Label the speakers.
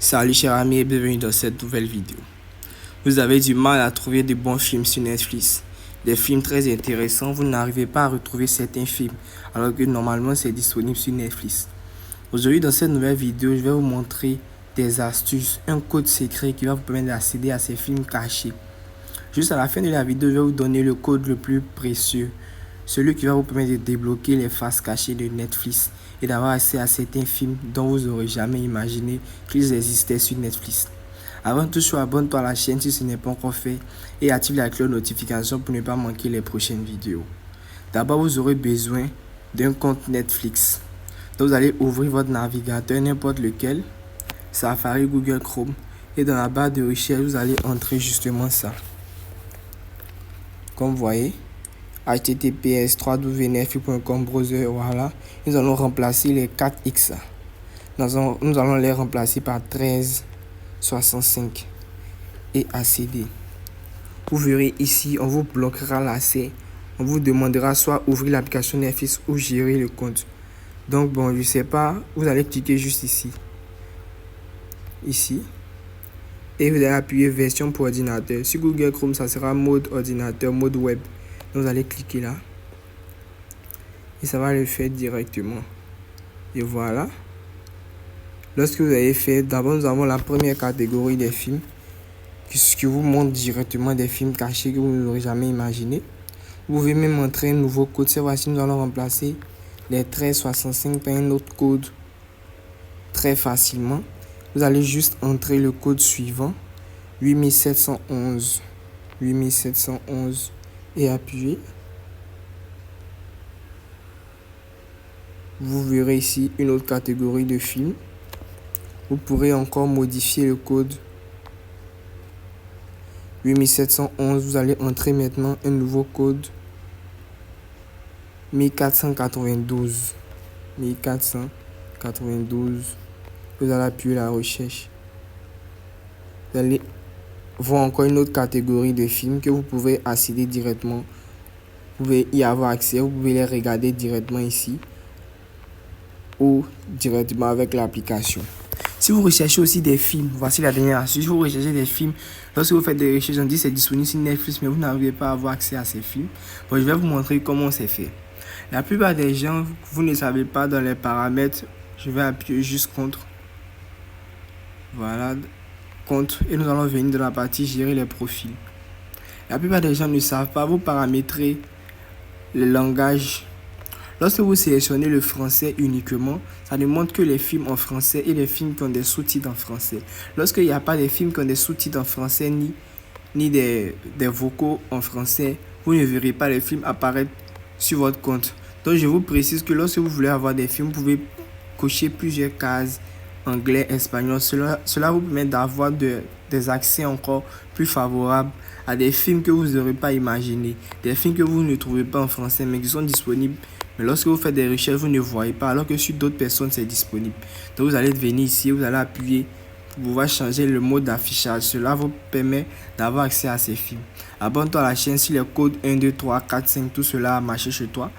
Speaker 1: Salut chers amis et bienvenue dans cette nouvelle vidéo. Vous avez du mal à trouver de bons films sur Netflix. Des films très intéressants, vous n'arrivez pas à retrouver certains films alors que normalement c'est disponible sur Netflix. Aujourd'hui dans cette nouvelle vidéo, je vais vous montrer des astuces, un code secret qui va vous permettre d'accéder à ces films cachés. Juste à la fin de la vidéo, je vais vous donner le code le plus précieux, celui qui va vous permettre de débloquer les faces cachées de Netflix et d'avoir accès à certains films dont vous n'aurez jamais imaginé qu'ils existaient sur Netflix. Avant toute chose, abonne-toi à la chaîne si ce n'est pas encore fait et active la cloche de notification pour ne pas manquer les prochaines vidéos. D'abord, vous aurez besoin d'un compte Netflix. Donc, vous allez ouvrir votre navigateur, n'importe lequel, Safari, Google Chrome, et dans la barre de recherche, vous allez entrer justement ça. Comme vous voyez, https www.netflix.com browser, voilà. Nous allons remplacer les 4x. Nous allons les remplacer par 1365 et accéder. Vous verrez ici, on vous bloquera l'accès. On vous demandera soit ouvrir l'application Netflix ou gérer le compte. Donc bon, je sais pas, vous allez cliquer juste ici. Et vous allez appuyer version pour ordinateur. Sur Google Chrome, ça sera mode ordinateur, mode web. Donc vous allez cliquer là. Et ça va le faire directement. Et voilà. Lorsque vous avez fait, d'abord nous avons la première catégorie des films qui vous montre directement des films cachés que vous n'aurez jamais imaginé. Vous pouvez même entrer un nouveau code. Cette fois-ci, nous allons remplacer les 1365 par un autre code très facilement. Vous allez juste entrer le code suivant, 8711 et appuyer. Vous verrez ici une autre catégorie de films. Vous pourrez encore modifier le code 8711. Vous allez entrer maintenant un nouveau code 1492. Vous allez appuyer la recherche. Vous allez voir encore une autre catégorie de films que vous pouvez accéder directement. Vous pouvez y avoir accès. Vous pouvez les regarder directement ici ou directement avec l'application. Si vous recherchez aussi des films, voici la dernière astuce. Si vous recherchez des films, lorsque vous faites des recherches, on dit que c'est disponible sur Netflix, mais vous n'arrivez pas à avoir accès à ces films. Bon, je vais vous montrer comment c'est fait. La plupart des gens, vous ne savez pas dans les paramètres. Je vais appuyer juste contre. Voilà, contre. Et nous allons venir dans la partie gérer les profils. La plupart des gens ne savent pas vous paramétrer le langage. Lorsque vous sélectionnez le français uniquement, ça ne montre que les films en français et les films qui ont des sous-titres en français. Lorsqu'il n'y a pas des films qui ont des sous-titres en français ni des vocaux en français, vous ne verrez pas les films apparaître sur votre compte. Donc je vous précise que lorsque vous voulez avoir des films, vous pouvez cocher plusieurs cases, anglais, espagnol. Cela vous permet d'avoir des accès encore plus favorables à des films que vous n'aurez pas imaginé. Des films que vous ne trouvez pas en français mais qui sont disponibles. Mais lorsque vous faites des recherches, vous ne voyez pas, alors que sur d'autres personnes, c'est disponible. Donc, vous allez venir ici, vous allez appuyer pour pouvoir changer le mode d'affichage. Cela vous permet d'avoir accès à ces films. Abonne-toi à la chaîne si les codes 1, 2, 3, 4, 5, tout cela a marché chez toi.